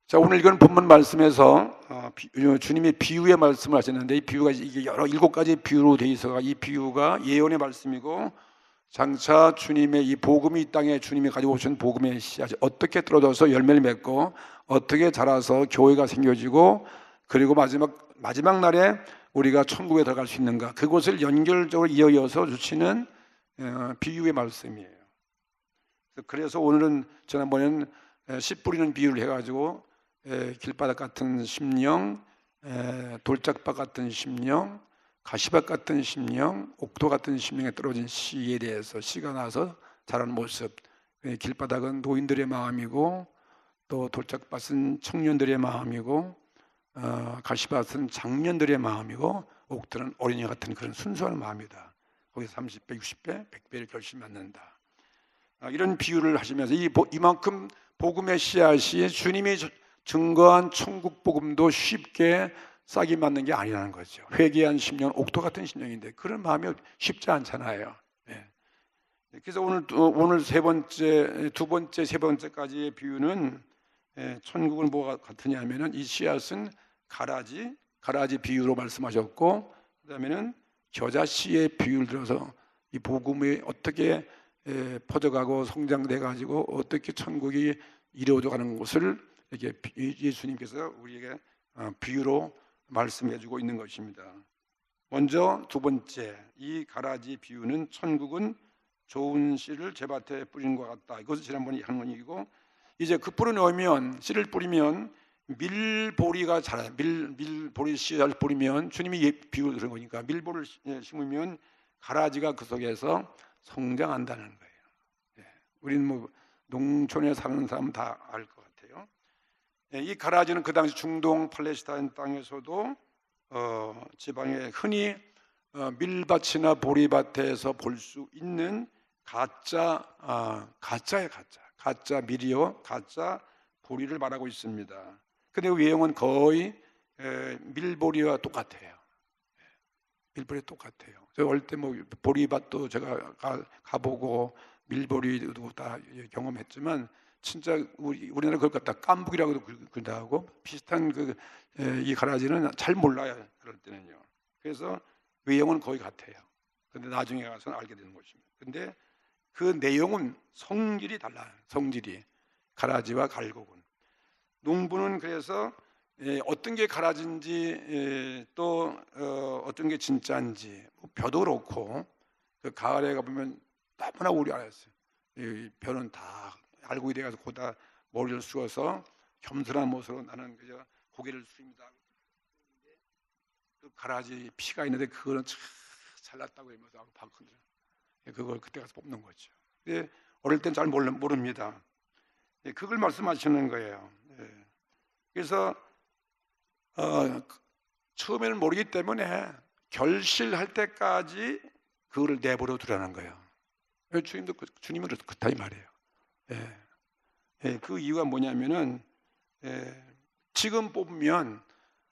자, 오늘 읽은 본문 말씀에서 주님이 비유의 말씀을 하셨는데, 이 비유가 이게 여러 7가지 비유로 되어 있어가 이 비유가 예언의 말씀이고, 장차 주님의 이 복음이 이 땅에 주님이 가지고 오신 복음의 씨앗이 어떻게 떨어져서 열매를 맺고 어떻게 자라서 교회가 생겨지고, 그리고 마지막 날에 우리가 천국에 들어갈 수 있는가, 그것을 연결적으로 이어서 주시는 비유의 말씀이에요. 그래서 오늘은, 지난번에는 씨 뿌리는 비유를 해가지고 길바닥 같은 심령, 돌짝밭 같은 심령, 가시밭 같은 심령, 옥토 같은 심령에 떨어진 씨에 대해서, 씨가 나서 자라는 모습, 길바닥은 노인들의 마음이고, 또 돌짝밭은 청년들의 마음이고, 가시밭은 장년들의 마음이고, 옥토는 어린이 같은 그런 순수한 마음이다. 거기서 30배, 60배, 100배를 결실맞는다. 이런 비유를 하시면서 이만큼 복음의 씨앗이 주님이 증거한 천국 복음도 쉽게 싹이 맞는 게 아니라는 거죠. 회개한 심령, 옥토 같은 심령인데 그런 마음이 쉽지 않잖아요. 그래서 오늘 두 번째, 세 번째까지의 비유는, 천국은 뭐가 같으냐면은 이 씨앗은 가라지 비유로 말씀하셨고, 그다음에는 겨자씨의 비유를 들어서 이 복음이 어떻게 퍼져가고 성장돼 가지고 어떻게 천국이 이루어져 가는 것을 이렇게 예수님께서 우리에게 비유로 말씀해 주고 있는 것입니다. 먼저 두 번째, 이 가라지 비유는 천국은 좋은 씨를 제밭에 뿌린 것 같다. 이것을 지난번에 한 원이고, 이제 그 뿌려놓으면, 씨를 뿌리면 밀보리가 자라요. 밀보리 씨를 뿌리면, 주님이 비유를 들은 거니까 밀보리를 심으면 가라지가 그 속에서 성장한다는 거예요. 우리는 뭐 농촌에 사는 사람 다 알 것 같아요. 이 가라지는 그 당시 중동 팔레스타인 땅에서도 지방에 흔히 밀밭이나 보리밭에서 볼 수 있는 가짜의 가짜 밀이요, 가짜 보리를 말하고 있습니다. 근데 외형은 거의 밀보리와 똑같아요. 밀보리 똑같아요. 제가 올 때 뭐 보리밭도 제가 가보고 밀보리도 다 경험했지만, 진짜 우리나라 그걸 갖다 깐북이라고도 그러기도 하고, 비슷한 이 가라지는 잘 몰라요, 그럴 때는요. 그래서 외형은 거의 같아요. 근데 나중에 가서는 알게 되는 것입니다. 근데 그 내용은 성질이 달라요. 성질이 가라지와 갈고군. 농부는 그래서 어떤 게 가라지인지, 또 어떤 게 진짜인지, 벼도 그렇고, 그 가을에 가보면 너무나 우리 알았어요. 이 벼는 다 알고 돼가지고 고다 머리를 숙여서 겸손한 모습으로 나는 그저 고개를 숙입니다. 그 가라지 피가 있는데 그거는 참 잘났다고 하면서 박 흔들어. 그걸 그때 가서 뽑는 거죠. 근데 어릴 땐 잘 모릅니다. 그걸 말씀하시는 거예요. 그래서 처음에는 모르기 때문에 결실할 때까지 그거를 내버려 두라는 거예요. 주님은 그렇다 이 말이에요. 그 이유가 뭐냐면은, 지금 뽑으면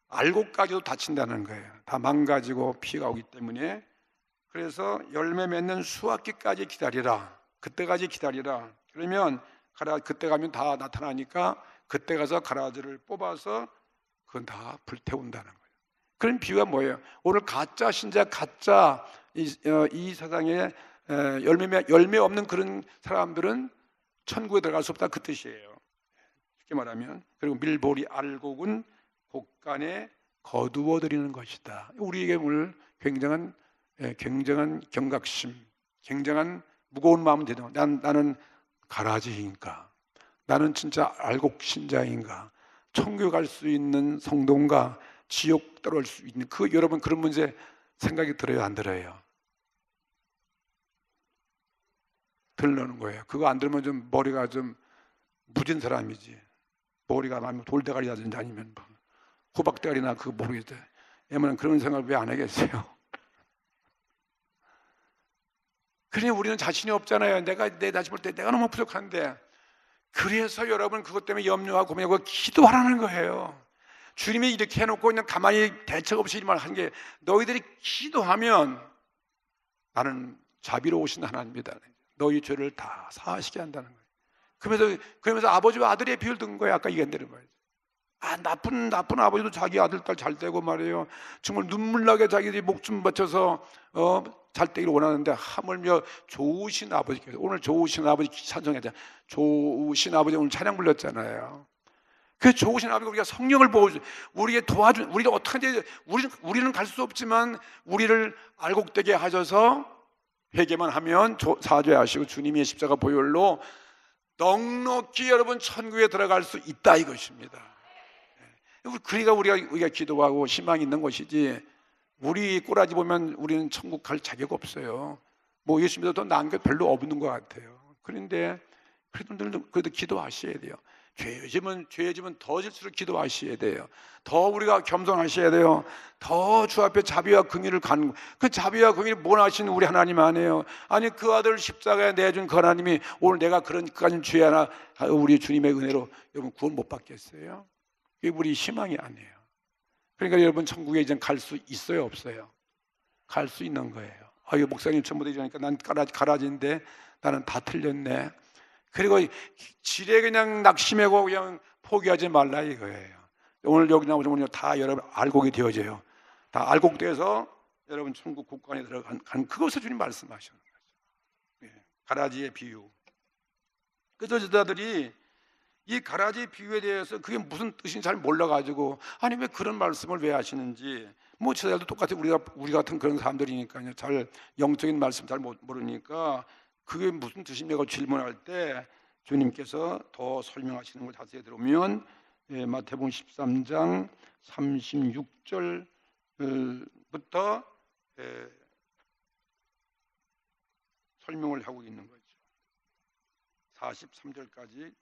알고까지도 다친다는 거예요. 다 망가지고 피가 오기 때문에. 그래서 열매 맺는 수확기까지 기다리라. 그때까지 기다리라. 그러면 그때 가면 다 나타나니까 그때 가서 가라지를 뽑아서 그건 다 불태운다는 거예요. 그런 비유가 뭐예요? 오늘 가짜 신자, 가짜 이 세상에 열매 없는 그런 사람들은 천국에 들어갈 수 없다, 그 뜻이에요. 쉽게 말하면. 그리고 밀보리 알곡은 곡간에 거두어 드리는 것이다. 우리에게 오늘 굉장한 경각심, 굉장한 무거운 마음은 되죠. 나는 가라지인가? 나는 진짜 알곡 신자인가? 천국에 갈 수 있는 성도인가? 지옥 떨어질 수 있는, 여러분 그런 문제 생각이 들어요, 안 들어요? 들려는 거예요. 그거 안 들으면 좀 머리가 좀 무진 사람이지. 머리가 아니면 돌대가리라든지 아니면 호박대가리나 그거 모르겠어요. 얘는 그런 생각을 왜 안 하겠어요? 그러니 우리는 자신이 없잖아요. 내 자신 볼 때 내가 너무 부족한데. 그래서 여러분 그것 때문에 염려하고 고민하고 기도하라는 거예요. 주님이 이렇게 해놓고 그냥 가만히 대책 없이 일만 한 게, 너희들이 기도하면 나는 자비로우신 하나님이다. 너희 죄를 다 사하시게 한다는 거예요. 그러면서 아버지와 아들의 비유를 든 거예요. 아까 얘기한 대로 말이죠. 나쁜 아버지도 자기 아들 딸 잘 되고 말이에요. 정말 눈물나게 자기들이 목숨 바쳐서 잘 되기를 원하는데 하물며 좋으신 아버지께서 오늘 좋으신 아버지 찬송했잖아요. 좋으신 아버지 오늘 찬양 불렀잖아요. 그 좋으신 아버지 우리가 성령을 보여주, 우리에게 도와준, 우리가 어떻게 우리는 갈 수 없지만 우리를 알곡되게 하셔서 회개만 하면 사죄하시고 주님의 십자가 보혈로 넉넉히 여러분 천국에 들어갈 수 있다 이것입니다. 그러니까 우리가 기도하고 희망이 있는 것이지, 우리 꼬라지 보면 우리는 천국 갈 자격 없어요. 뭐 예수 믿어도 나은 게 별로 없는 것 같아요. 그런데 그래도 기도하셔야 돼요. 죄지면 더 질수록 기도하셔야 돼요. 더 우리가 겸손하셔야 돼요. 더 주 앞에 자비와 긍휼을 가는, 그 자비와 긍휼이 원하시는 우리 하나님 아니에요. 아니 그 아들 십자가에 내준 그 하나님이 오늘 내가 그까진 죄 하나 우리 주님의 은혜로 여러분 구원 못 받겠어요? 그게 우리 희망이 아니에요. 그러니까 여러분 천국에 이제 갈 수 있어요 없어요? 갈 수 있는 거예요. 이거 목사님 전부 다 이러니까 난 가라지인데 나는 다 틀렸네. 그리고 지레 그냥 낙심하고 그냥 포기하지 말라 이거예요. 오늘 여기 나오면 다 여러분 알곡이 되어져요. 다 알곡돼서 여러분 천국 국관에 들어간 그것을 주님 말씀하시는 거죠. 가라지의 비유. 그 저자들이 이 가라지 비유에 대해서 그게 무슨 뜻인지 잘 몰라가지고 아니 왜 그런 말씀을 왜 하시는지, 뭐 저자들도 똑같이 우리 같은 그런 사람들이니까요. 잘 영적인 말씀 잘 모르니까 그게 무슨 뜻입니까? 질문할 때 주님께서 더 설명하시는 걸 자세히 들어보면 마태복음 13장 36절부터 설명을 하고 있는 거죠. 43절까지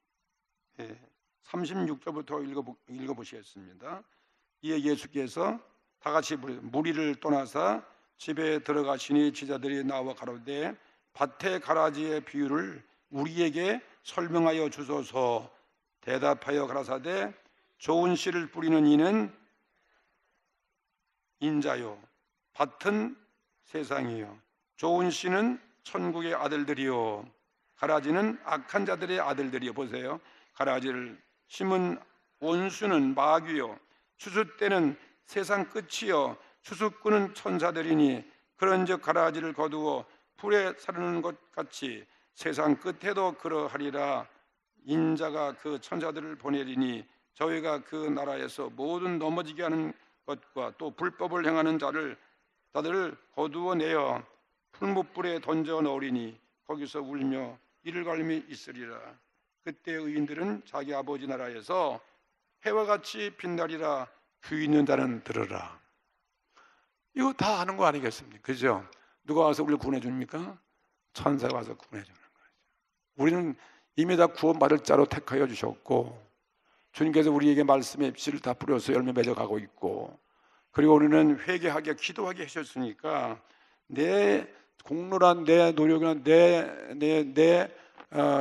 36절부터 읽어보시겠습니다. 이에 예수께서 다 같이 무리를 떠나사 집에 들어가시니 제자들이 나와 가로되 밭의 가라지의 비유를 우리에게 설명하여 주소서. 대답하여 가라사대 좋은 씨를 뿌리는 이는 인자요 밭은 세상이요 좋은 씨는 천국의 아들들이요 가라지는 악한 자들의 아들들이요. 보세요. 가라지를 심은 원수는 마귀요 추수 때는 세상 끝이요 추수꾼은 천사들이니 그런즉 가라지를 거두어 불에 사르는 것 같이 세상 끝에도 그러하리라. 인자가 그 천사들을 보내리니 저희가 그 나라에서 모든 넘어지게 하는 것과 또 불법을 행하는 자들을 거두어내어 풀무불에 던져 넣으리니 거기서 울며 이를 갈미 있으리라. 그때 의인들은 자기 아버지 나라에서 해와 같이 빛나리라. 귀 있는 자는 들으라. 이거 다 아는 거 아니겠습니까? 그죠? 누가 와서 우리를 구원해 줍니까? 천사가 와서 구원해 주는 거죠. 우리는 이미 다 구원받을 자로 택하여 주셨고 주님께서 우리에게 말씀의 씨를 다 뿌려서 열매 맺어가고 있고, 그리고 우리는 회개하게 기도하게 하셨으니까 내 공로란 내 노력이나 내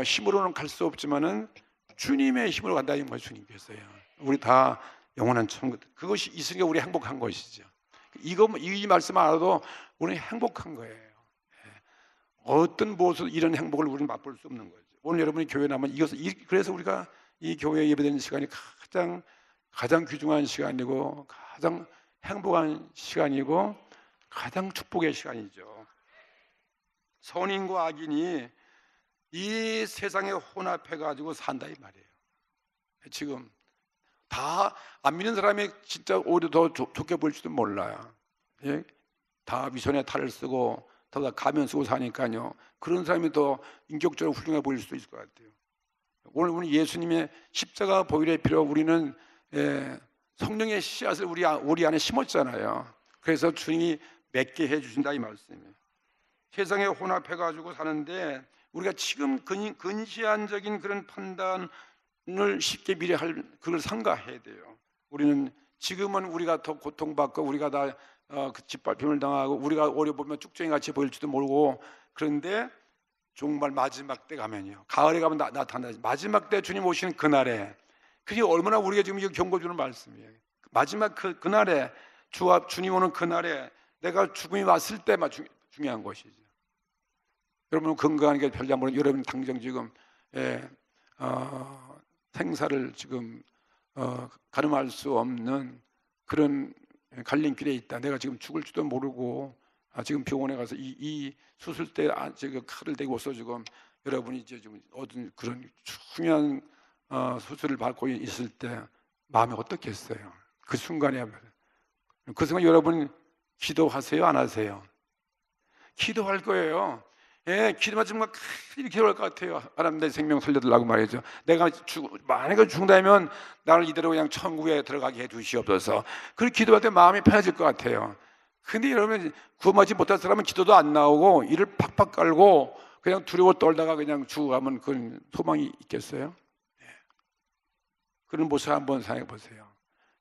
힘으로는 갈 수 없지만은 주님의 힘으로 간다 이 말씀 주님께서요. 우리 다 영원한 천국, 그것이 있으니까 우리 행복한 것이죠. 이 말씀 알아도 우리는 행복한 거예요. 어떤 무엇으로 이런 행복을 우리는 맛볼 수 없는 거죠. 오늘 여러분이 교회 나면 그래서 우리가 이 교회 예배드리는 시간이 가장 귀중한 시간이고 가장 행복한 시간이고 가장 축복의 시간이죠. 선인과 악인이 이 세상에 혼합해 가지고 산다 이 말이에요. 지금 다 안 믿는 사람이 진짜 오히려 더 좋게 보일지도 몰라요. 예? 다 위선의 탈을 쓰고 다 가면 쓰고 사니까요. 그런 사람이 더 인격적으로 훌륭해 보일 수도 있을 것 같아요. 오늘 우리 예수님의 십자가 보혈의 피로 우리는 성령의 씨앗을 우리 안에 심었잖아요. 그래서 주님이 맺게 해주신다 이 말씀이에요. 세상에 혼합해가지고 사는데 우리가 지금 근시안적인 그런 판단을 쉽게 미래 그걸 삼가해야 돼요. 우리는 지금은 우리가 더 고통받고 우리가 다 그 짓밟힘을 당하고 우리가 어려 보면 쭉정이 같이 보일지도 모르고, 그런데 정말 마지막 때 가면요, 가을에 가면 나타나지. 마지막 때 주님 오시는 그날에, 그게 얼마나 우리가 지금 경고 주는 말씀이에요. 마지막 그날에 주님 오는 그날에 내가 죽음이 왔을 때만 중요한 것이죠. 여러분 건강한 게 별로 안 모르는 여러분 당장 지금 생사를 지금 가늠할 수 없는 그런 갈림길에 있다. 내가 지금 죽을지도 모르고 지금 병원에 가서 이 수술 때 제가 칼을 대고 있어 지금 여러분이 이제 지금 얻은 그런 중요한 수술을 받고 있을 때 마음이 어떻겠어요? 그 순간에 그 순간 여러분 기도하세요? 안 하세요? 기도할 거예요. 예, 기도만 정말 크게 기도할 것 같아요. 하나님 내 생명 살려달라고 말이죠. 내가 만약에 죽는다면 나를 이대로 그냥 천국에 들어가게 해주시옵소서. 그렇게 기도할 때 마음이 편해질 것 같아요. 근데 여러분 구원받지 못할 사람은 기도도 안 나오고 이를 팍팍 깔고 그냥 두려워 떨다가 그냥 죽어가면 그런 소망이 있겠어요? 예. 그런 모습 한번 생각해 보세요.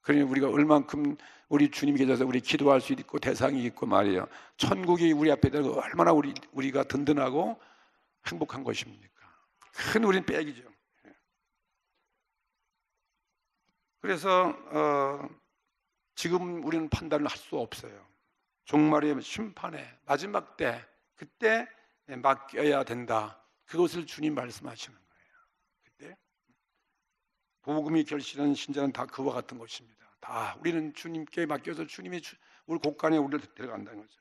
그러니 우리가 얼만큼 우리 주님이 계셔서 우리 기도할 수 있고 대상이 있고 말이에요. 천국이 우리 앞에 있다는 거 얼마나 우리가 든든하고 행복한 것입니까? 큰 우린 빼기죠. 그래서 지금 우리는 판단을 할 수 없어요. 종말의 심판의 마지막 때 그때 맡겨야 된다. 그것을 주님 말씀하시는 거예요. 그때 복음이 결실하는 신자는 다 그와 같은 것입니다. 다 우리는 주님께 맡겨서 주님이 우리 곳간에 우리를 데려간다는 거죠.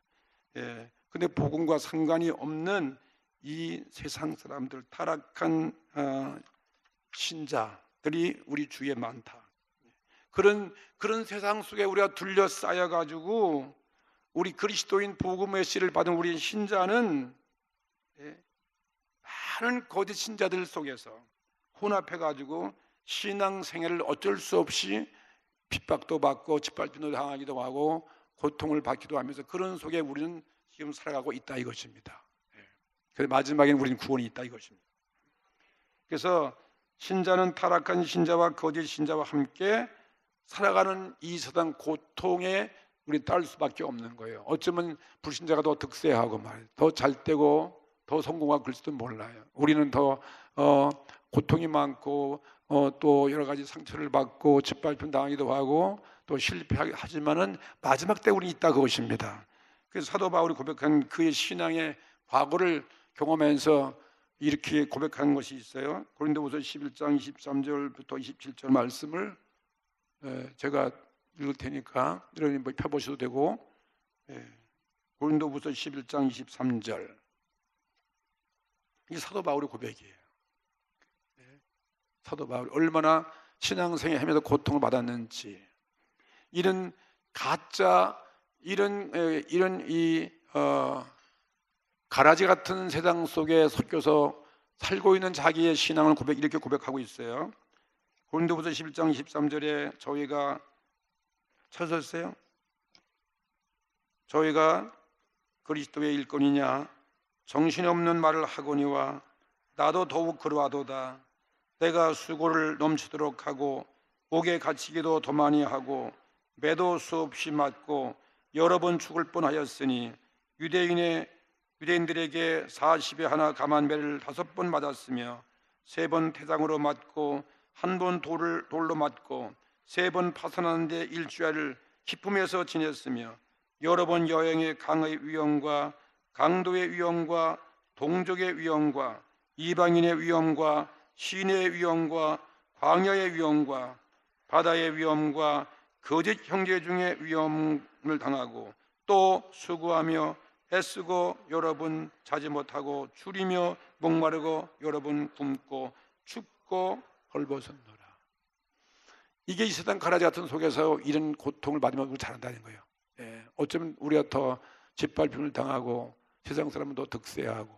예. 근데 복음과 상관이 없는 이 세상 사람들, 타락한 신자들이 우리 주위에 많다. 그런 세상 속에 우리가 둘러싸여 가지고 우리 그리스도인 복음의 씨를 받은 우리 신자는 많은 거짓 신자들 속에서 혼합해 가지고 신앙 생애를 어쩔 수 없이 핍박도 받고 짓밟힘도 당하기도 하고 고통을 받기도 하면서 그런 속에 우리는 지금 살아가고 있다 이것입니다. 그래서 마지막에는 우리는 구원이 있다 이것입니다. 그래서 신자는 타락한 신자와 거짓 신자와 함께 살아가는 이 세상 고통에 우리 따를 수밖에 없는 거예요. 어쩌면 불신자가 더 득세하고 더 잘되고 더 성공하고 그럴지도 몰라요. 우리는 더 고통이 많고 또 여러 가지 상처를 받고 짓밟힘 당하기도 하고 또 실패하지만은 마지막 때 우리 있다 그것입니다. 그래서 사도 바울이 고백한 그의 신앙의 과거를 경험하면서 이렇게 고백하는 것이 있어요. 고린도후서 11장 23절부터 27절 말씀을 제가 읽을 테니까 여러분이 뭐 펴보셔도 되고 고린도후서 11장 23절 이 사도 바울의 고백이에요. 사도 바울이 얼마나 신앙생활 하면서 고통을 받았는지 이런 가짜 이런 이 가라지 같은 세상 속에 섞여서 살고 있는 자기의 신앙을 이렇게 고백하고 있어요. 고린도후서 11장 23절에 저희가 찾으셨어요? 저희가 그리스도의 일꾼이냐 정신없는 말을 하거니와 나도 더욱 그러하도다. 내가 수고를 넘치도록 하고 옥에 갇히기도 더 많이 하고 매도 수없이 맞고 여러 번 죽을 뻔하였으니 유대인들에게 40에 하나 감한매를 5번 맞았으며 3번 태장으로 맞고 1번 돌로 맞고 3번 파선하는데 일주일을 기품에서 지냈으며 여러 번 여행의 강의 위험과 강도의 위험과 동족의 위험과 이방인의 위험과 시내의 위험과 광야의 위험과 바다의 위험과 거짓 형제 중에 위험을 당하고 또 수고하며 애쓰고 여러 번 자지 못하고 줄이며 목마르고 여러 번 굶고 춥고 헐벗었노라. 이게 이 세상 가라지 같은 속에서 이런 고통을 받으면 잘한다는 거예요. 어쩌면 우리가 더 짓밟힘을 당하고 세상 사람은 더 득세하고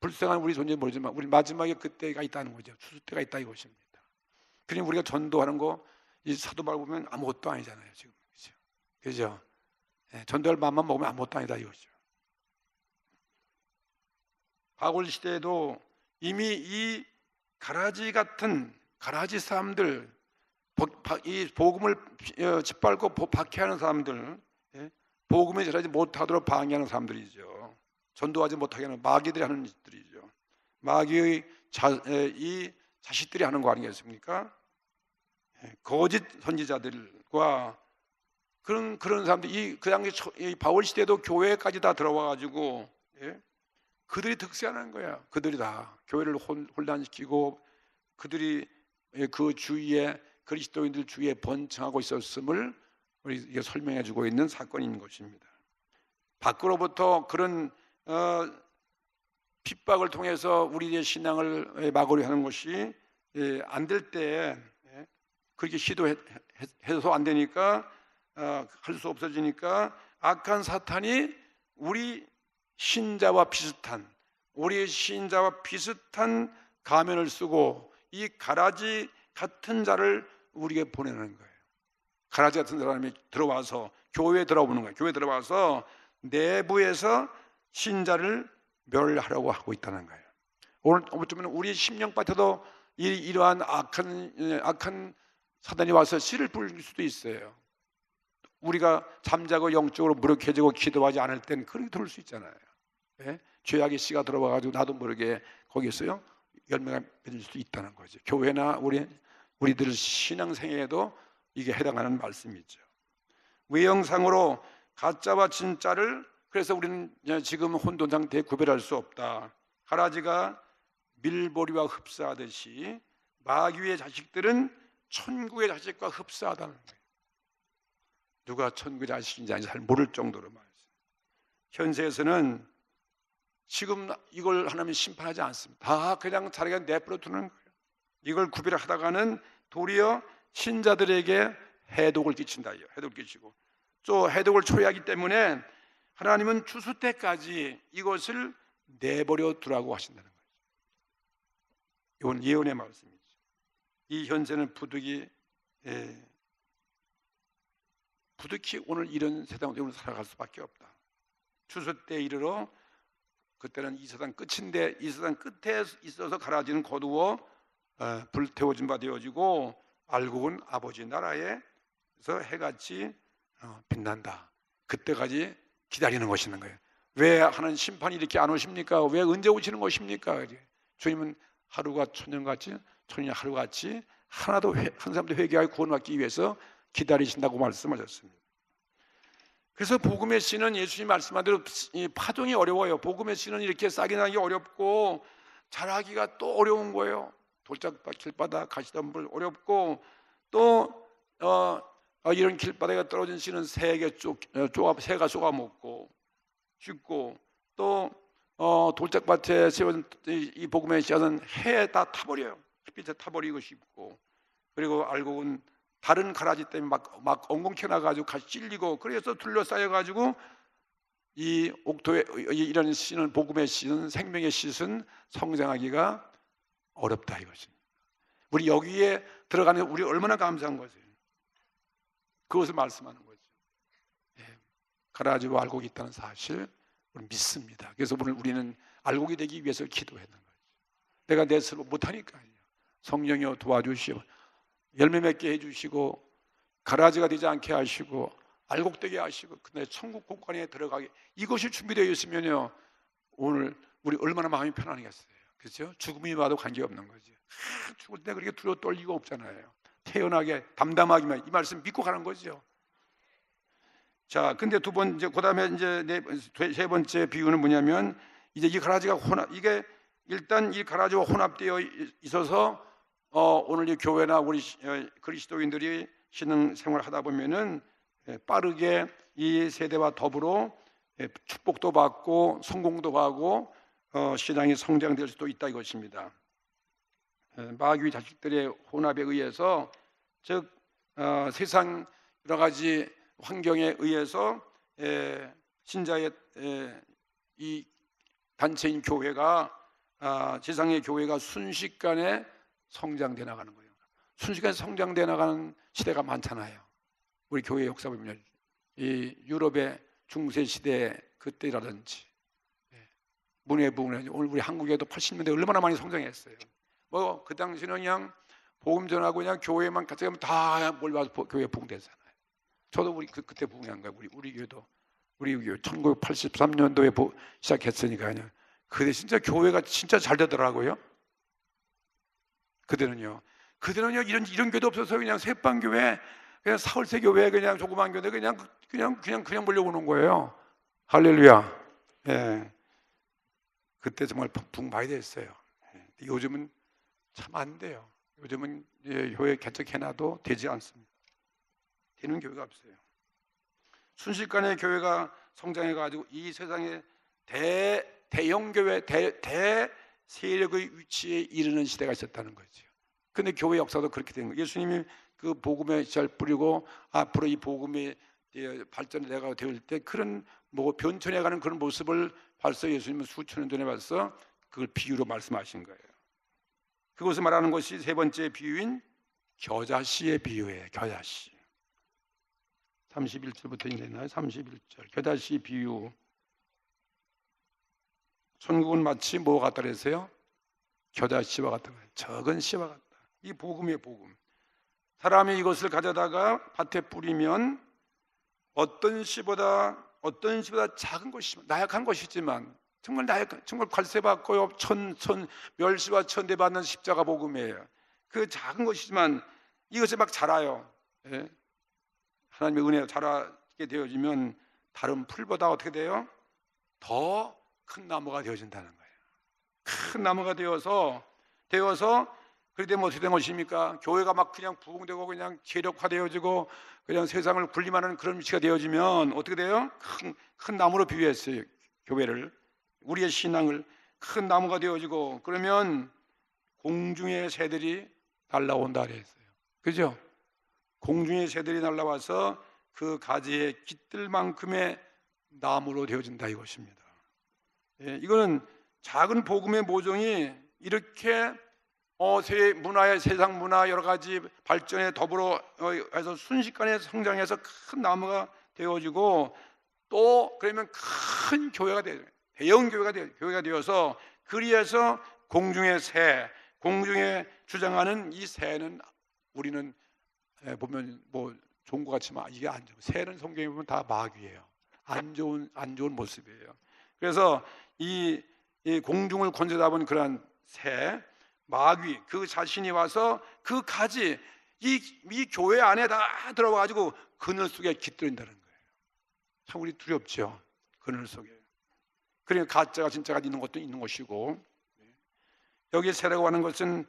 불쌍한 우리 존재 모르지만 우리 마지막에 그때가 있다는 거죠. 추수 때가 있다 이것입니다. 그러니 우리가 전도하는 거 이 사도 바울 보면 아무것도 아니잖아요. 지금 그죠? 전도할 마음만 먹으면 아무것도 아니다 이거죠. 바울 시대에도 이미 이 가라지 같은 가라지 사람들 이 복음을 짓밟고 박해하는 사람들 복음에 전하지 못하도록 방해하는 사람들이죠. 전도하지 못하게 하는 마귀들이 하는 짓들이죠. 마귀의 이 자식들이 하는 거 아니겠습니까? 거짓 선지자들과 그런 사람들이 그 당시 바울 시대도 교회까지 다 들어와 가지고 그들이 득세하는 거야. 그들이 다 교회를 혼란시키고 그들이 그 주위에 그리스도인들 중에 번창하고 있었음을 우리에게 설명해 주고 있는 사건인 것입니다. 밖으로부터 그런 핍박을 통해서 우리의 신앙을 막으려 하는 것이 안 될 때, 그렇게 시도해서 안 되니까, 할 수 없어지니까 악한 사탄이 우리 신자와 비슷한 가면을 쓰고 이 가라지 같은 자를 우리에게 보내는 거예요. 가라지 같은 사람이 들어와서 교회에 들어오는 거예요. 교회에 들어와서 내부에서 신자를 멸하려고 하고 있다는 거예요. 오늘 어쩌면 우리 심령밭에도 이러한 악한 사단이 와서 씨를 뿌릴 수도 있어요. 우리가 잠자고 영적으로 무력해지고 기도하지 않을 땐 그렇게 들을 수 있잖아요. 죄악의 씨가 들어와가지고 나도 모르게 거기서요 열매가 맺을 수 있다는 거죠. 교회나 우리들 신앙생애에도 이게 해당하는 말씀이죠. 외형상으로 가짜와 진짜를, 그래서 우리는 지금 혼돈 상태에 구별할 수 없다. 가라지가 밀보리와 흡사하듯이 마귀의 자식들은 천국의 자식과 흡사하다는 거예요. 누가 천국의 자식인지 잘 모를 정도로 말이죠. 현세에서는 지금 이걸 하나님 심판하지 않습니다. 다 그냥 자기가 내버려 두는 거예요. 이걸 구별하다가는 도리어 신자들에게 해독을 끼친다. 해독을 끼치고 또 해독을 초래하기 때문에 하나님은 추수 때까지 이것을 내버려 두라고 하신다는 거죠. 이건 예언의 말씀이죠. 이 현세는 부득이 오늘 이런 세상으로 살아갈 수밖에 없다. 추수 때 이르러 그때는 이 세상 끝인데 이 세상 끝에 있어서 가라지는 거두어 불태워진 바 되어지고 알고 본 아버지 나라에서 해같이 빛난다. 그때까지 기다리는 것이는 거예요. 왜 하는 심판이 이렇게 안 오십니까? 왜 언제 오시는 것입니까? 주님은 하루가 천년같이, 천년이 하루같이 한 사람도 회개하고 구원받기 위해서 기다리신다고 말씀하셨습니다. 그래서 복음의 씨는 예수님 말씀한 대로 파종이 어려워요. 복음의 씨는 이렇게 싹이 나기 어렵고 자라기가 또 어려운 거예요. 돌짝밭, 길바닥, 가시덤불 어렵고 또 이런 길바닥에 떨어진 씨는 새가 쏘아먹고 죽고 또 돌짝밭에 세운 이 복음의 씨앗은 해에 다 타버려요. 햇빛에 타버리고 싶고, 그리고 알고 본 다른 가라지 때문에 막 엉겅 튀어나가지고 같이 찔리고, 그래서 둘러싸여가지고 이 옥토에 이런 씨는, 복음의 씨는, 생명의 씨는 성장하기가 어렵다 이것입니다. 우리 여기에 들어가는 우리 얼마나 감사한 거죠. 그것을 말씀하는 거죠. 가라지와 알곡이 있다는 사실 우리는 믿습니다. 그래서 우리는 알곡이 되기 위해서 기도하는 거죠. 내가 내 스스로 못하니까요. 성령이여 도와주시오. 열매 맺게 해주시고 가라지가 되지 않게 하시고 알곡되게 하시고 근데 천국 곳간에 들어가게, 이것이 준비되어 있으면요 오늘 우리 얼마나 마음이 편안하겠어요. 그렇죠? 죽음이 와도 관계없는 거죠. 죽을 때 그렇게 두려워 떨 리가 없잖아요. 태연하게 담담하게만 이 말씀 믿고 가는 거죠. 자, 근데 그다음에 세 번째 비유는 뭐냐면, 이제 이 가라지가 이게 일단 이 가라지와 혼합되어 있어서 오늘 이 교회나 우리 그리스도인들이 신앙생활 하다 보면은 빠르게 이 세대와 더불어 축복도 받고 성공도 하고 신앙이 성장될 수도 있다 이것입니다. 마귀 자식들의 혼합에 의해서, 즉 세상 여러 가지 환경에 의해서 신자의 이 단체인 교회가, 세상의 교회가 순식간에 성장돼 나가는 거예요. 순식간에 성장돼 나가는 시대가 많잖아요. 우리 교회 역사 보면 이 유럽의 중세 시대 그때라든지 문해부흥, 오늘 우리 한국에도 80년대 얼마나 많이 성장했어요. 그 당시는 그냥 복음 전하고 그냥 교회만 같이 가면 다 몰려와서 교회 부흥되잖아요. 저도 그때 부흥한 거예요. 우리 교회도 우리 교회 1983년도에 시작했으니까 그냥 그때 진짜 교회가 진짜 잘 되더라고요. 그때는요 이런 교회도 없어서 그냥 새빵교회, 그냥 사월세 교회, 그냥 조그만 교회 그냥 몰려오는 거예요. 할렐루야. 그때 정말 부흥 많이 됐어요. 요즘은 참 안 돼요. 요즘은 교회 개척해놔도 되지 않습니다. 되는 교회가 없어요. 순식간에 교회가 성장해가지고 이 세상에 대형 교회, 대세력의 위치에 이르는 시대가 있었다는 거죠. 근데 교회 역사도 그렇게 된 거예요. 예수님이 그 복음에 잘 뿌리고 앞으로 이 복음이 발전해가 되올 때 그런 변천해가는 그런 모습을 벌써 예수님은 수천 년 전에 벌써 그걸 비유로 말씀하신 거예요. 그것을 말하는 것이 세 번째 비유인 겨자씨의 비유예요. 겨자씨. 31절부터 읽나요? 31절. 겨자씨 비유. 천국은 마치 뭐가 같다 그랬어요? 겨자씨와 같다. 적은 씨와 같다. 이 복음이에요, 복음. 사람이 이것을 가져다가 밭에 뿌리면 어떤 씨보다 작은 것이지만, 나약한 것이지만, 정말 관세받고 멸시와 천대받는 십자가 복음이에요. 그 작은 것이지만 이것이 막 자라요. 예? 하나님의 은혜가 자라게 되어지면 다른 풀보다 어떻게 돼요? 더 큰 나무가 되어진다는 거예요. 큰 나무가 되어서 그렇게 되면 어떻게 된 것입니까? 교회가 막 그냥 부흥되고 그냥 체력화되어지고 그냥 세상을 군림하는 그런 위치가 되어지면 어떻게 돼요? 큰 나무로 비유했어요. 교회를, 우리의 신앙을 큰 나무가 되어지고, 그러면 공중의 새들이 날라온다 그랬어요. 그죠? 공중의 새들이 날라와서 그 가지에 깃들 만큼의 나무로 되어진다 이것입니다. 예, 이거는 작은 복음의 모종이 이렇게 세상 문화 여러 가지 발전에 더불어 해서 순식간에 성장해서 큰 나무가 되어지고, 또 그러면 큰 교회가 돼요. 대형 교회가 되어서, 그리해서 공중의 주장하는 이 새는 우리는 보면 좋은 것 같지만 이게 안 좋은, 새는 성경에 보면 다 마귀예요. 안 좋은 모습이에요. 그래서 이 공중을 권세잡은 그러한 새, 마귀 그 자신이 와서 그 가지 이 교회 안에 다 들어와가지고 그늘 속에 깃들인다는 거예요. 참 우리 두렵죠. 그늘 속에. 그러니까 가짜가 진짜가 있는 것도 있는 것이고, 여기 새라고 하는 것은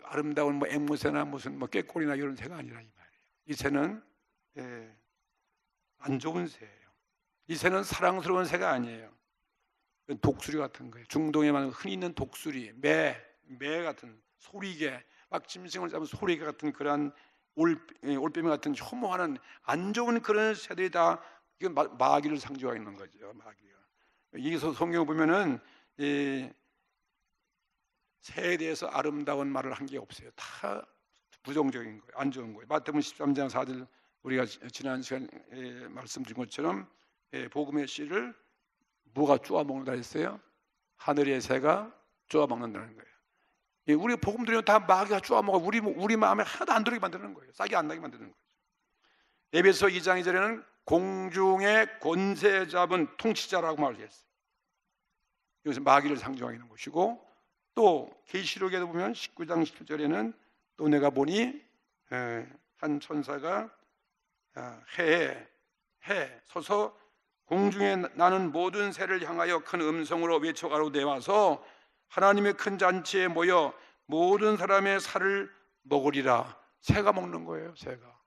아름다운 앵무새나 무슨 꾀꼬리나 이런 새가 아니라 이 말이에요. 이 새는 안 좋은 새예요. 이 새는 사랑스러운 새가 아니에요. 독수리 같은 거예요. 중동에만 흔히 있는 독수리, 매 같은 소리개, 막 짐승을 잡은 소리개 같은 그러한 올빼미 같은 혐오하는 안 좋은 그런 새들이 다 이건 마귀를 상징하고 있는 거죠. 마귀가. 여기서 성경 보면은 새에 대해서 아름다운 말을 한 게 없어요. 다 부정적인 거예요. 안 좋은 거예요. 마태복음 13장 4절 우리가 지난 시간에 말씀드린 것처럼 복음의 씨를 뭐가 쪼아 먹는다 했어요? 하늘의 새가 쪼아 먹는다는 거예요. 우리 복음 들으면 다 마귀가 쪼아 먹어. 우리 마음에 하나도 안 들게 만드는 거예요. 싹이 안 나게 만드는 거죠. 에베소 2장 2절에는 공중의 권세 잡은 통치자라고 말했어요. 이것은 마귀를 상징하고 있는 것이고, 또 계시록에도 보면 19장 17절에는 또 내가 보니 한 천사가 해에 서서 공중에 나는 모든 새를 향하여 큰 음성으로 외쳐가로 내와서 하나님의 큰 잔치에 모여 모든 사람의 살을 먹으리라. 새가 먹는 거예요. 새가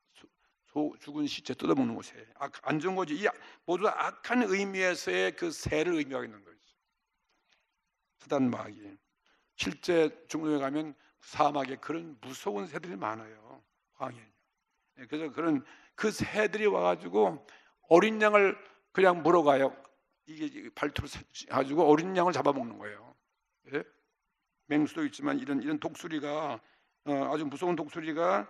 죽은 시체 뜯어먹는 거예요. 안 좋은 거지. 이 모두 악한 의미에서의 그 새를 의미하고 있는 거죠. 사단 마귀. 실제 중동에 가면 사막에 그런 무서운 새들이 많아요. 광야에. 그래서 그런 그 새들이 와가지고 어린 양을 그냥 물어가요. 이게 발톱을 가지고 어린 양을 잡아먹는 거예요. 예? 맹수도 있지만 이런 독수리가 아주 무서운 독수리가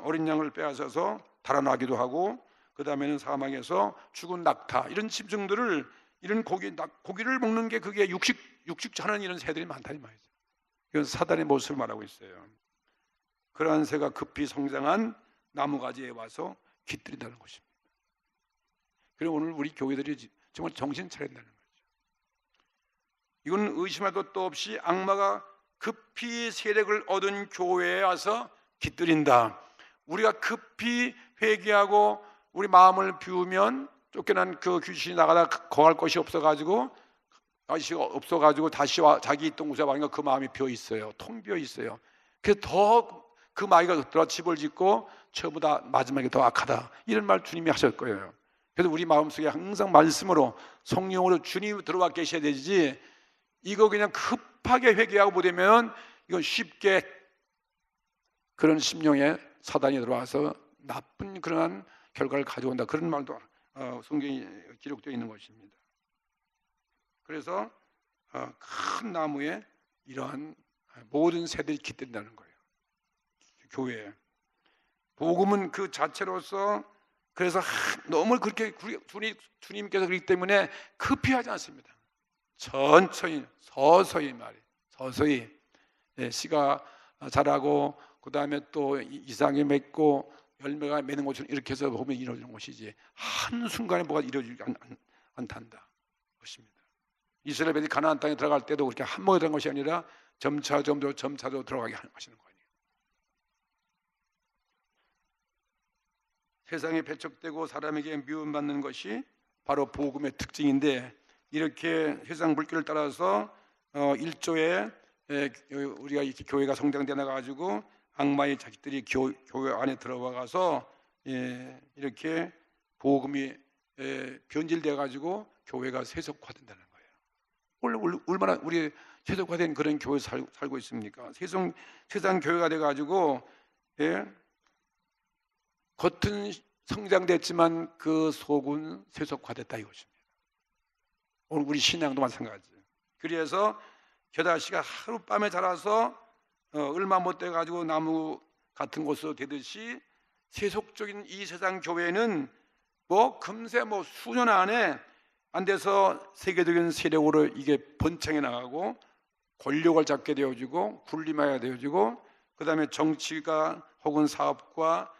어린 양을 빼앗아서 달아나기도 하고, 그 다음에는 사막에서 죽은 낙타 이런 짐승들을 이런 고기를 먹는 게 그게 육식 자는 이런 새들이 많다니 말이죠. 이건 사단의 모습을 말하고 있어요. 그러한 새가 급히 성장한 나무가지에 와서 깃들인다는 것입니다. 그리고 오늘 우리 교회들이 정말 정신 차린다는 거죠. 이건 의심할 것도 없이 악마가 급히 세력을 얻은 교회에 와서 깃들인다. 우리가 급히 회개하고 우리 마음을 비우면 쫓겨난 그 귀신이 나가다 거할 것이 없어가지고 날씨가 없어가지고 다시 자기 있던 곳에 와니까 그 마음이 비어 있어요. 텅 비어 있어요. 그래서 더 그 마귀가 들어 집을 짓고 처음보다 마지막에 더 악하다, 이런 말 주님이 하실 거예요. 그래서 우리 마음속에 항상 말씀으로 성령으로 주님이 들어와 계셔야 되지, 이거 그냥 급하게 회개하고 보되면 이건 쉽게 그런 심령에 사단이 들어와서 나쁜 그러한 결과를 가져온다, 그런 말도 성경에 기록되어 있는 것입니다. 그래서 큰 나무에 이러한 모든 새들이 깃든다는 거예요. 교회에 복음은 그 자체로서, 그래서 너무 그렇게 주님께서 그렇기 때문에 급히 하지 않습니다. 천천히 서서히 서서히 씨가 자라고 그 다음에 또 이상이 맺고 열매가 맺는 것처럼 이렇게 해서 보면 이루어지는 것이지, 한순간에 뭐가 이루어지지 않단다 것입니다. 이스라엘 백성이 가나안 땅에 들어갈 때도 그렇게 한 번에 들어간 것이 아니라 점차적으로 들어가게 하시는 거예요. 세상에 배척되고 사람에게 미움받는 것이 바로 복음의 특징인데, 이렇게 세상 물결을 따라서 일조에 우리가 이렇게 교회가 성장돼 나가지고 악마의 자식들이 교회 안에 들어와가서 이렇게 복음이 변질되어 가지고 교회가 세속화된다는 거예요. 얼마나 우리 세속화된 그런 교회 살고 있습니까? 세상 교회가 돼 가지고 겉은 성장됐지만 그 속은 세속화됐다 이것입니다. 오늘 우리 신앙도 마찬가지예요. 그래서 겨자씨가 하룻밤에 자라서 얼마 못 돼가지고 나무 같은 곳으로 되듯이, 세속적인 이 세상 교회는 뭐 금세 수년 안에 안 돼서 세계적인 세력으로 이게 번창해 나가고 권력을 잡게 되어지고 군림하게 되어지고, 그 다음에 정치가 혹은 사업과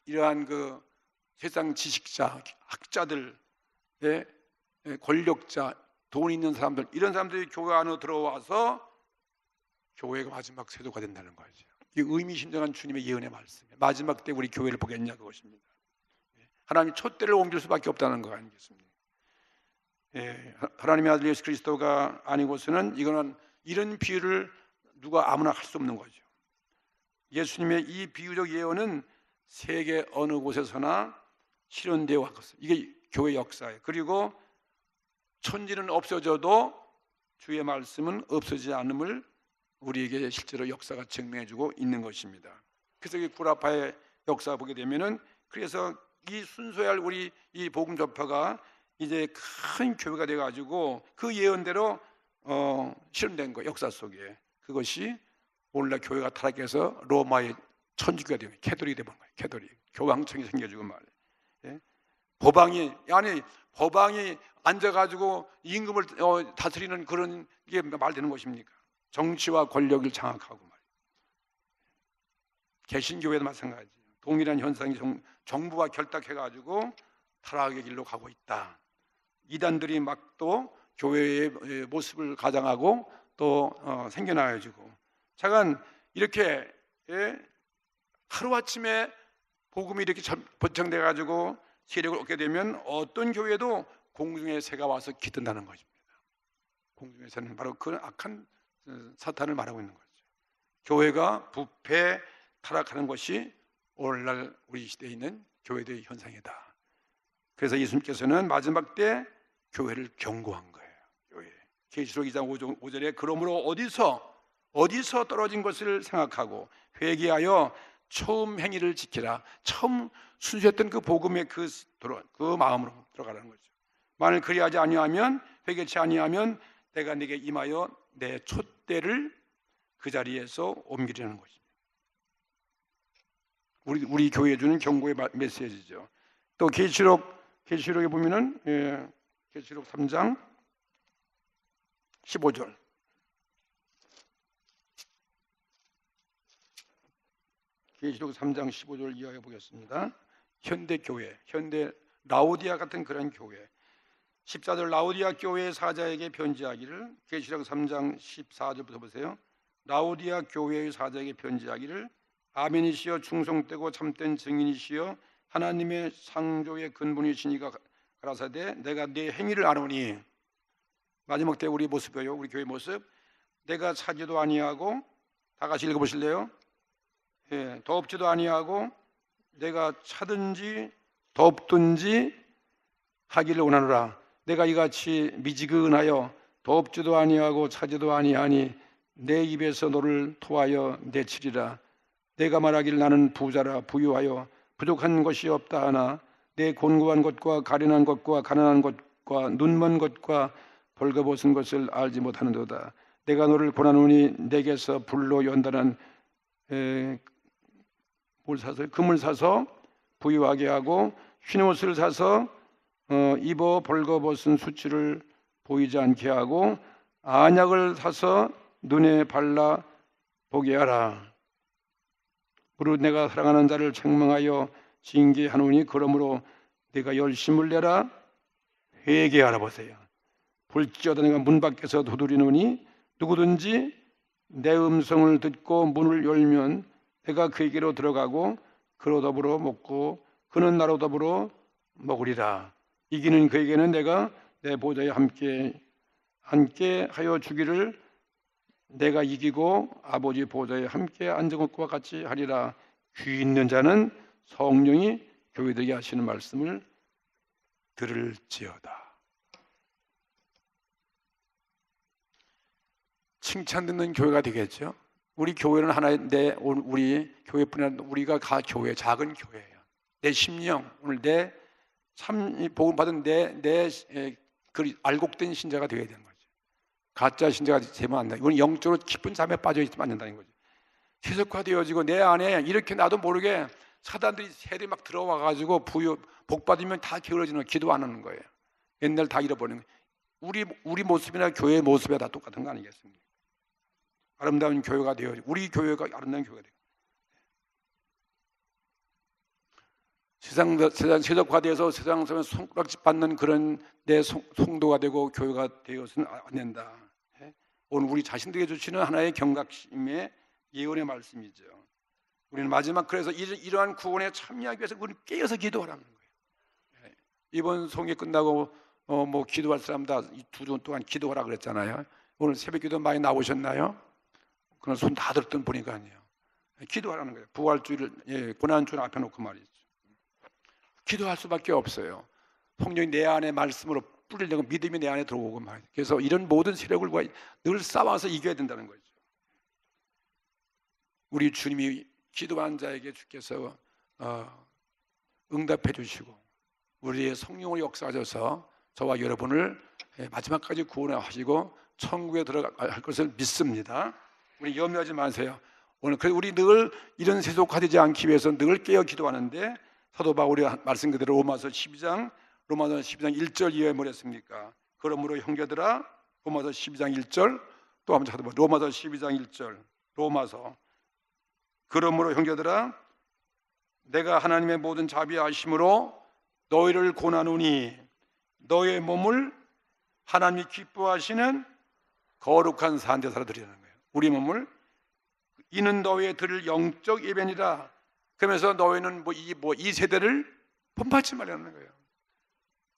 이러한 그 세상 지식자, 학자들, 권력자, 돈 있는 사람들, 이런 사람들이 교회 안으로 들어와서 교회가 마지막 세도가 된다는 거죠. 이 의미심장한 주님의 예언의 말씀이에요. 마지막 때 우리 교회를 보겠냐 그것입니다. 하나님이 촛대를 옮길 수밖에 없다는 거 아니겠습니까? 하나님의 아들 예수 그리스도가 아니고서는 이거는, 이런 비유를 누가 아무나 할 수 없는 거죠. 예수님의 이 비유적 예언은 세계 어느 곳에서나 실현되어 왔어요. 이게 교회 역사예요. 그리고 천지는 없어져도 주의 말씀은 없어지지 않음을 우리에게 실제로 역사가 증명해주고 있는 것입니다. 그래서 이 구라파의 역사 보게 되면은, 그래서 이 순서할 우리 이 복음 전파가 이제 큰 교회가 돼가지고 그 예언대로 실현된 거예요. 역사 속에. 그것이 오늘날 교회가 타락해서 로마의 천주교가 되면 캐톨릭이 되는 거예요. 캐톨릭 교황청이 생겨지고 말이에요. 법왕이 앉아가지고 임금을 다스리는 그런 게 말되는 것입니까? 정치와 권력을 장악하고 말이에요. 개신교회도 마찬가지예요. 동일한 현상이 정부와 결탁해가지고 타락의 길로 가고 있다. 이단들이 막 또 교회의 모습을 가장하고 또 생겨나가지고, 잠깐 이렇게 하루아침에 복음이 이렇게 번창돼가지고 세력을 얻게 되면 어떤 교회도 공중의 새가 와서 깃든다는 것입니다. 공중의 새는 바로 그 악한 사탄을 말하고 있는 거죠. 교회가 부패 타락하는 것이 오늘날 우리 시대에 있는 교회들의 현상이다. 그래서 예수님께서는 마지막 때 교회를 경고한 거예요. 계시록 2장 5절에 그러므로 어디서 떨어진 것을 생각하고 회개하여 처음 행위를 지키라. 처음 순수했던 그 복음의 그 마음으로 들어가라는 거죠. 만일 그리하지 아니하면, 회개치 아니하면 내가 네게 임하여 내 촛대를 그 자리에서 옮기려는 것입니다. 우리 교회에 주는 경고의 메시지죠. 또 계시록에 보면은 계시록 3장 15절. 계시록 3장 15절 이하해 보겠습니다. 현대 교회, 현대 라오디아 같은 그런 교회, 14절 라오디아 교회의 사자에게 편지하기를, 계시록 3장 14절부터 보세요. 라오디아 교회의 사자에게 편지하기를, 아멘이시여 충성되고 참된 증인이시여 하나님의 창조의 근본이시니가 가라사대 내가 네 행위를 아노니, 마지막 때 우리 모습이에요. 우리 교회 모습. 내가 차지도 아니하고, 다 같이 읽어보실래요? 예, 덥지도 아니하고 내가 차든지 덥든지 하기를 원하노라. 내가 이같이 미지근하여 덥지도 아니하고 차지도 아니하니 내 입에서 너를 토하여 내치리라. 내가 말하기를 나는 부자라 부유하여 부족한 것이 없다 하나 내 곤고한 것과 가련한 것과 가난한 것과 눈먼 것과 벌거벗은 것을 알지 못하는도다. 내가 너를 고나노니 내게서 불로 연단한 금을 사서 부유하게 하고 흰옷을 사서 입어 벌거벗은 수치를 보이지 않게 하고 안약을 사서 눈에 발라 보게 하라. 무릇 내가 사랑하는 자를 책망하여 징계하노니 그러므로 내가 열심을 내라 회개하라. 보세요. 볼지어다 내가 문 밖에서 두드리노니 누구든지 내 음성을 듣고 문을 열면 내가 그에게로 들어가고 그로 더불어 먹고 그는 나로 더불어 먹으리라. 이기는 그에게는 내가 내 보좌에 함께 하여 주기를 내가 이기고 아버지 보좌에 함께 앉은 것과 같이 하리라. 귀 있는 자는 성령이 교회들에게 하시는 말씀을 들을지어다. 칭찬 듣는 교회가 되겠죠. 우리 교회는 하나인데 우리 교회뿐이 아니라 우리가 교회, 작은 교회예요. 내 심령, 오늘 내 참 복음 받은 내 알곡된 신자가 되어야 되는 거죠. 가짜 신자가 되면 안 돼. 이건 영적으로 깊은 잠에 빠져 있으면 안 된다는 거죠. 세속화되어지고 내 안에 이렇게 나도 모르게 사단들이 세대 막 들어와 가지고 복 받으면 다 게으러지는 기도 안 하는 거예요. 옛날 다 잃어버리는 거예요. 우리 모습이나 교회의 모습이 다 똑같은 거 아니겠습니까? 아름다운 교회가 되어 우리 교회가 아름다운 교회가 되고 세상 세속화되어서 세상 속에 손가락질 받는 그런 내 성도가 되고 교회가 되어서는 안 된다. 오늘 우리 자신들에게 주시는 하나의 경각심의 예언의 말씀이죠. 우리는 마지막 그래서 이러한 구원에 참여하기 위해서 우리 깨어서 기도하라는 거예요. 이번 송이 끝나고 뭐 기도할 사람 다 2주 동안 기도하라 그랬잖아요. 오늘 새벽기도 많이 나오셨나요? 그런 손 다 들었던 보니까 아니에요. 기도하라는 거예요. 부활주의를 고난주를 앞에 놓고 말이죠. 기도할 수밖에 없어요. 성령이 내 안에 말씀으로 뿌리려고 믿음이 내 안에 들어오고 말이죠. 그래서 이런 모든 세력을 늘 싸워서 이겨야 된다는 거죠. 우리 주님이 기도한 자에게 주께서 응답해 주시고 우리의 성령을 역사하셔서 저와 여러분을 마지막까지 구원하시고 천국에 들어갈 것을 믿습니다. 우리 염려하지 마세요. 오늘 우리 늘 이런 세속화되지 않기 위해서 늘 깨어 기도하는데 사도 바울이 말씀 그대로 로마서 12장 1절 이하에 뭐랬습니까? 그러므로 형제들아 로마서 12장 1절 또 한번 찾아봐. 로마서 12장 1절 로마서 그러므로 형제들아 내가 하나님의 모든 자비하심으로 너희를 고나노니 너의 몸을 하나님이 기뻐하시는 거룩한 산제사로 드리는 거예요. 우리 몸을 이는 너희의 들을 영적 예배니라. 그러면서 너희는 이 세대를 본받지 말라는 거예요.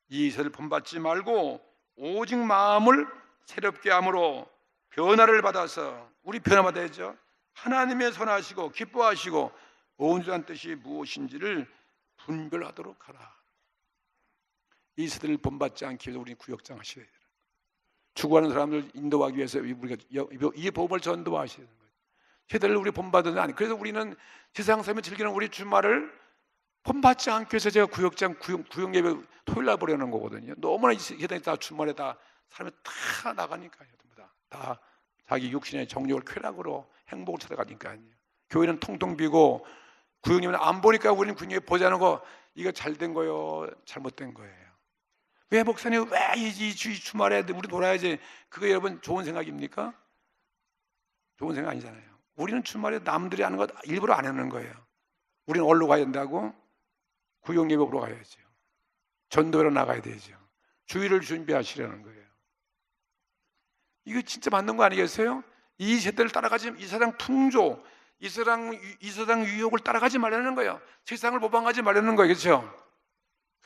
이 세대를 본받지 말고 오직 마음을 새롭게 함으로 변화를 받아서 우리 변화받아야죠. 하나님의 선하시고 기뻐하시고 온전한 뜻이 무엇인지를 분별하도록 하라. 이 세대를 본받지 않기 위해서 우리는 구역장 하셔야 돼요. 죽어가는 사람들 인도하기 위해서 우리가 이 복음을 전도하셔야 되는 거예요. 세대를 우리 본받는 아니. 그래서 우리는 세상 삶에 즐기는 우리 주말을 본받지 않기 위해서 제가 구역 예배 토요일 날 보려는 거거든요. 너무나 이 세상에 다 주말에 다 사람이 다 나가니까요. 다 자기 육신의 정욕을 쾌락으로 행복을 찾아가니까요. 교회는 통통 비고 구역예배는 안 보니까 우리는 구역예배 보자는 거 이거 잘된 거요, 잘못된 거예요. 왜 목사님 왜 이 주말에 우리 놀아야지? 그거 여러분 좋은 생각입니까? 좋은 생각 아니잖아요. 우리는 주말에 남들이 하는 것 일부러 안 하는 거예요. 우리는 어디로 가야 된다고? 구역예배로 가야죠. 전도회로 나가야 되죠. 주일을 준비하시려는 거예요. 이거 진짜 맞는 거 아니겠어요? 이 세대를 따라가지, 이 세상 풍조, 이 세상 유혹을 따라가지 말라는 거예요. 세상을 모방하지 말라는 거예요. 그렇죠?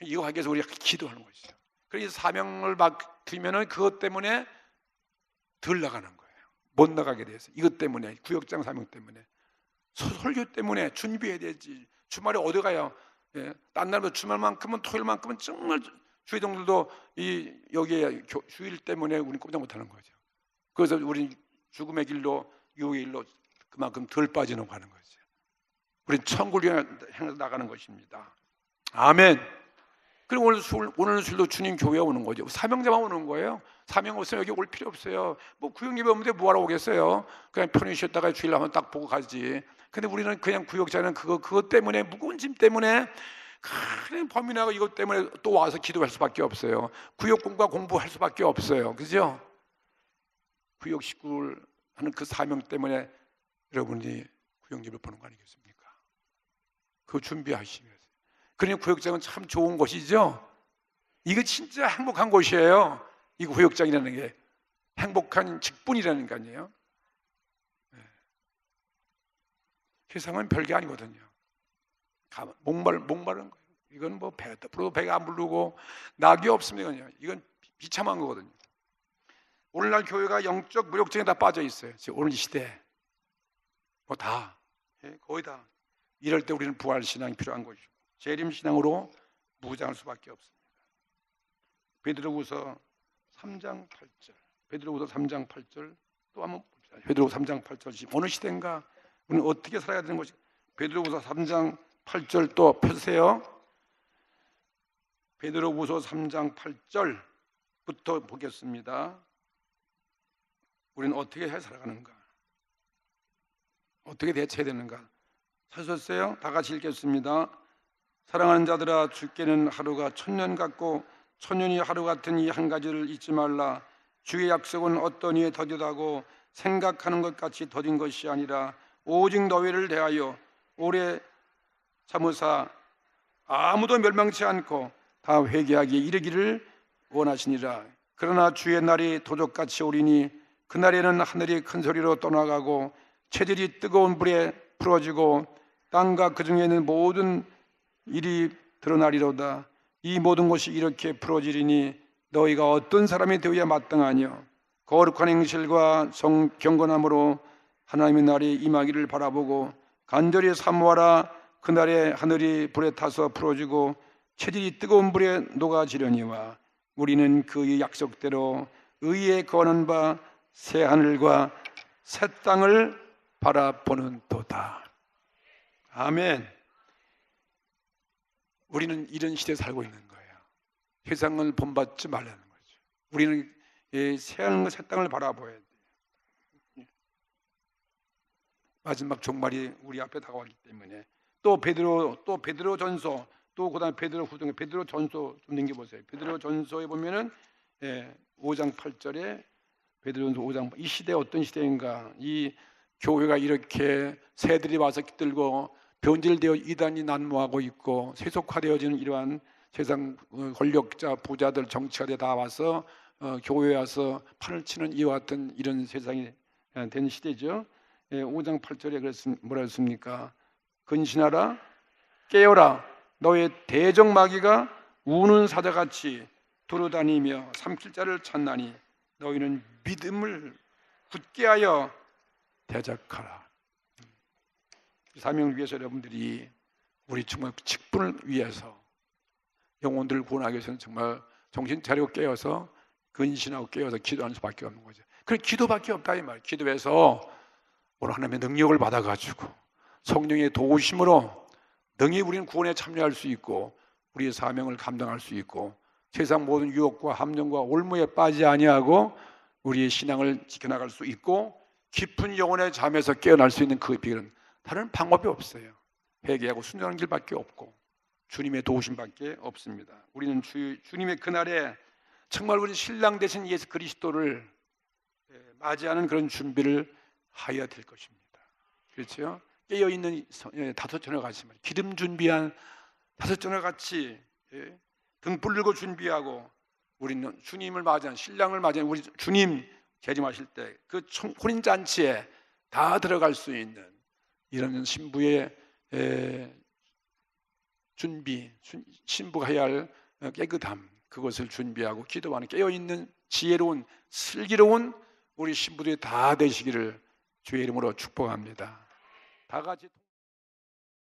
이거 하기 위해서 우리가 기도하는 것이죠. 그래서 사명을 막 붙으면은 그것 때문에 덜 나가는 거예요. 못 나가게 돼서 이것 때문에 구역장 사명 때문에 설교 때문에 준비해야 되지. 주말에 어디 가요? 예, 딴 날보다 주말만큼은 토요일만큼은 정말 주의동들도 여기에 주일 때문에 우리는 꼼짝 못하는 거죠. 그래서 우리는 죽음의 길로 유혹의 길로 그만큼 덜 빠지는 가는 거죠. 우리는 천국을 향해서 나가는 것입니다. 아멘. 그리고 오늘 술도 주님 교회에 오는 거죠. 사명자만 오는 거예요. 사명 없으면 여기 올 필요 없어요. 뭐 구역 예배 없는데 뭐하러 오겠어요? 그냥 편히 쉬었다가 주일 한번 딱 보고 가지. 근데 우리는 그냥 구역자는 그것 때문에 무거운 짐 때문에 그냥 범인하고 이것 때문에 또 와서 기도할 수밖에 없어요. 구역 공부할 수밖에 없어요. 그죠? 구역 식구를 하는 그 사명 때문에 여러분이 구역 예배 보는 거 아니겠습니까? 그거 준비하시면서. 그러니 구역장은 참 좋은 곳이죠. 이거 진짜 행복한 곳이에요. 이 구역장이라는 게 행복한 직분이라는 거 아니에요. 세상은 별게 아니거든요. 목마른 거예요. 이건 뭐 배가 안 부르고 낙이 없으면 이건 비참한 거거든요. 오늘날 교회가 영적 무력증에 다 빠져 있어요. 지금 오늘 시대에 뭐 다 거의 다. 이럴 때 우리는 부활 신앙이 필요한 것이고 재림 신앙으로 무장할 수밖에 없습니다. 베드로후서 3장 8절. 베드로후서 3장 8절 또 한번 봅시다. 베드로후서 3장 8절. 지금 어느 시대인가? 우리는 어떻게 살아야 되는 것이? 베드로후서 3장 8절 또 펴주세요. 베드로후서 3장 8절부터 보겠습니다. 우리는 어떻게 해 살아가는가? 어떻게 대처해야 되는가? 찾으셨어요? 다 같이 읽겠습니다. 사랑하는 자들아, 주께는 하루가 천년 같고 천년이 하루 같은 이 한 가지를 잊지 말라. 주의 약속은 어떤 이에 더디다고 생각하는 것 같이 더딘 것이 아니라 오직 너희를 대하여 오래 참으사 아무도 멸망치 않고 다 회개하기에 이르기를 원하시니라. 그러나 주의 날이 도적같이 오리니 그날에는 하늘이 큰 소리로 떠나가고 체질이 뜨거운 불에 풀어지고 땅과 그 중에 있는 모든 일이 드러나리로다. 이 모든 것이 이렇게 풀어지리니 너희가 어떤 사람이 되어야 마땅하뇨? 거룩한 행실과 경건함으로 하나님의 날이 임하기를 바라보고 간절히 사모하라. 그날에 하늘이 불에 타서 풀어지고 체질이 뜨거운 불에 녹아지려니와 우리는 그 약속대로 의에 거는 바 새 하늘과 새 땅을 바라보는 도다. 아멘. 우리는 이런 시대에 살고 있는 거예요. 세상을 본받지 말라는 거죠. 우리는 새 하늘과 새 땅을 바라봐야 돼요. 마지막 종말이 우리 앞에 다가왔기 때문에 또 베드로 전서 또 그다음에 베드로 후동에 베드로 전서 좀 넘겨보세요. 베드로 전서에 보면은 5장 8절에 베드로전서 5장 이 시대 어떤 시대인가? 이 교회가 이렇게 새들이 와서 깃들고 변질되어 이단이 난무하고 있고 세속화되어지는 이러한 세상 권력자, 부자들, 정치가들 다 와서 교회에 와서 판을 치는 이와 같은 이런 세상이 된 시대죠. 5장 8절에 뭐라 했습니까? 근신하라, 깨어라, 너의 대적마귀가 우는 사자같이 두루다니며 삼킬 자를 찾나니 너희는 믿음을 굳게 하여 대적하라. 사명을 위해서 여러분들이 우리 정말 직분을 위해서 영혼들을 구원하기 위해서는 정말 정신 차리고 깨어서 근신하고 깨어서 기도하는 수밖에 없는 거죠. 그래 기도밖에 없다 이 말. 기도해서 오늘 하나님의 능력을 받아가지고 성령의 도우심으로 능히 우리는 구원에 참여할 수 있고 우리의 사명을 감당할 수 있고 세상 모든 유혹과 함정과 올무에 빠지지 아니하고 우리의 신앙을 지켜나갈 수 있고 깊은 영혼의 잠에서 깨어날 수 있는 그 비결은 다른 방법이 없어요. 회개하고 순종하는 길밖에 없고 주님의 도우심밖에 없습니다. 우리는 주님의 그날에 정말 우리 신랑 되신 예수 그리스도를 맞이하는 그런 준비를 하여야 될 것입니다. 그렇죠? 깨어있는 다섯 처녀 같이 기름 준비한 다섯 처녀 같이 등불 들고 준비하고 우리는 주님을 맞이한 신랑을 맞이한 우리 주님 재림하실 때 그 혼인잔치에 다 들어갈 수 있는 이런 신부의 준비, 신부가 해야 할 깨끗함 그것을 준비하고 기도하는 깨어있는 지혜로운 슬기로운 우리 신부들이 다 되시기를 주의 이름으로 축복합니다. 다 같이